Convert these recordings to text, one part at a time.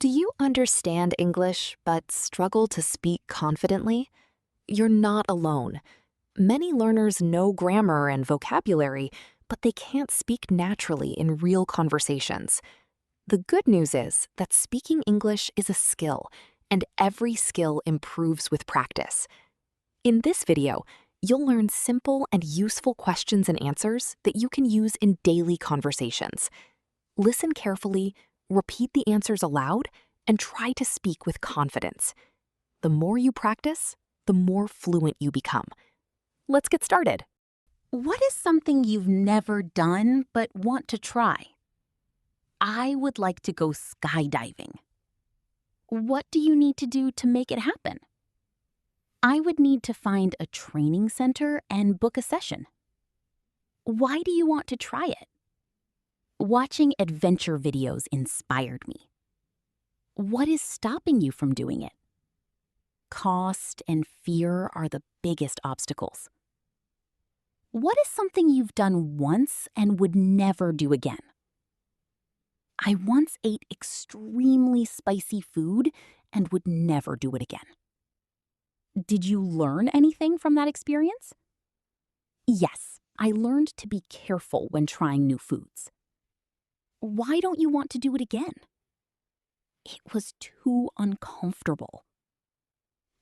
Do you understand English but struggle to speak confidently? You're not alone. Many learners know grammar and vocabulary, but they can't speak naturally in real conversations. The good news is that speaking English is a skill, and every skill improves with practice. In this video, you'll learn simple and useful questions and answers that you can use in daily conversations. Listen carefully, repeat the answers aloud, and try to speak with confidence. The more you practice, the more fluent you become. Let's get started. What is something you've never done but want to try? I would like to go skydiving. What do you need to do to make it happen? I would need to find a training center and book a session. Why do you want to try it? Watching adventure videos inspired me. What is stopping you from doing it? Cost and fear are the biggest obstacles. What is something you've done once and would never do again? I once ate extremely spicy food and would never do it again. Did you learn anything from that experience? Yes, I learned to be careful when trying new foods. Why don't you want to do it again? It was too uncomfortable.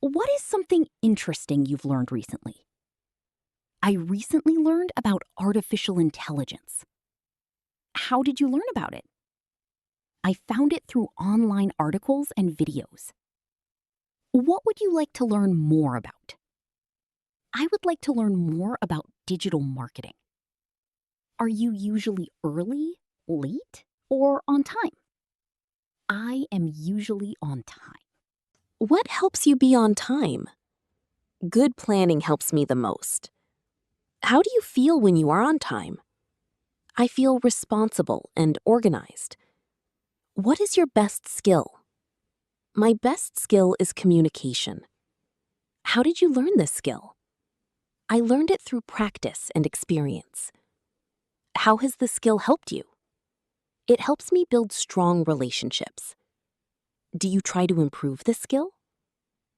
What is something interesting you've learned recently? I recently learned about artificial intelligence. How did you learn about it? I found it through online articles and videos. What would you like to learn more about? I would like to learn more about digital marketing. Are you usually early, late, or on time? I am usually on time. What helps you be on time? Good planning helps me the most. How do you feel when you are on time? I feel responsible and organized. What is your best skill? My best skill is communication. How did you learn this skill? I learned it through practice and experience. How has this skill helped you? It helps me build strong relationships. Do you try to improve this skill?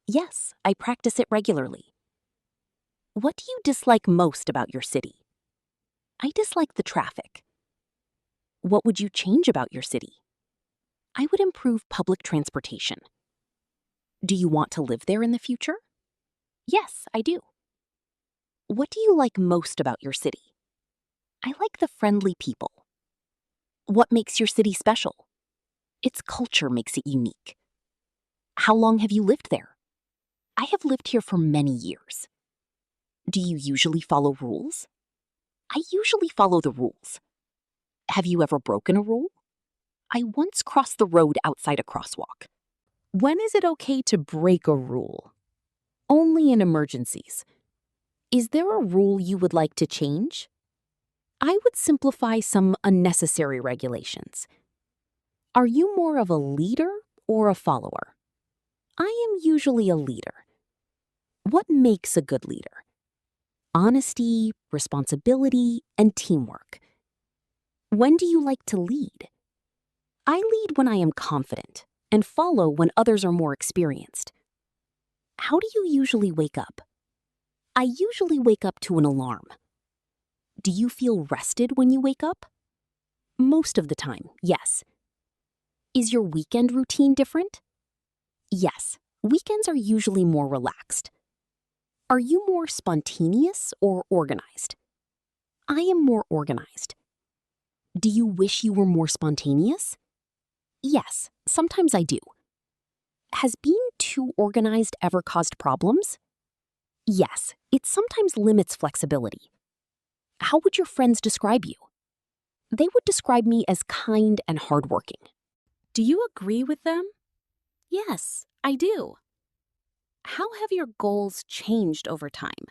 Yes, I practice it regularly. What do you dislike most about your city? I dislike the traffic. What would you change about your city? I would improve public transportation. Do you want to live there in the future? Yes, I do. What do you like most about your city? I like the friendly people. What makes your city special? Its culture makes it unique. How long have you lived there? I have lived here for many years. Do you usually follow rules? I usually follow the rules. Have you ever broken a rule? I once crossed the road outside a crosswalk. When is it okay to break a rule? Only in emergencies. Is there a rule you would like to change? I would simplify some unnecessary regulations. Are you more of a leader or a follower? I am usually a leader. What makes a good leader? Honesty, responsibility, and teamwork. When do you like to lead? I lead when I am confident and follow when others are more experienced. How do you usually wake up? I usually wake up to an alarm. Do you feel rested when you wake up? Most of the time, yes. Is your weekend routine different? Yes, weekends are usually more relaxed. Are you more spontaneous or organized? I am more organized. Do you wish you were more spontaneous? Yes, sometimes I do. Has being too organized ever caused problems? Yes, it sometimes limits flexibility. How would your friends describe you? They would describe me as kind and hardworking. Do you agree with them? Yes, I do. How have your goals changed over time?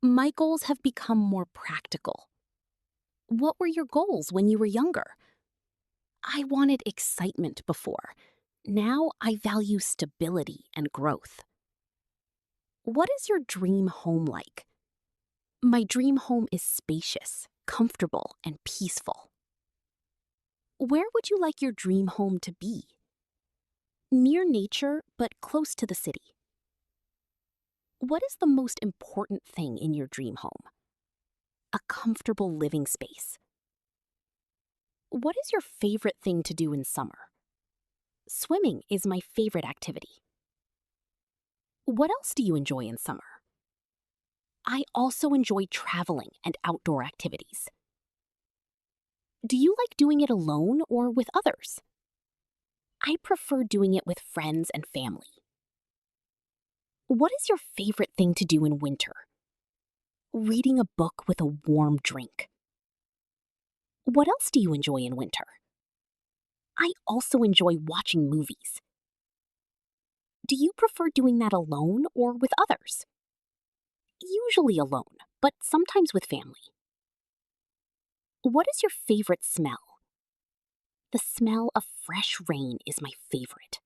My goals have become more practical. What were your goals when you were younger? I wanted excitement before. Now I value stability and growth. What is your dream home like? My dream home is spacious, comfortable, and peaceful. Where would you like your dream home to be? Near nature, but close to the city. What is the most important thing in your dream home? A comfortable living space. What is your favorite thing to do in summer? Swimming is my favorite activity. What else do you enjoy in summer? I also enjoy traveling and outdoor activities. Do you like doing it alone or with others? I prefer doing it with friends and family. What is your favorite thing to do in winter? Reading a book with a warm drink. What else do you enjoy in winter? I also enjoy watching movies. Do you prefer doing that alone or with others? Usually alone, but sometimes with family. What is your favorite smell? The smell of fresh rain is my favorite.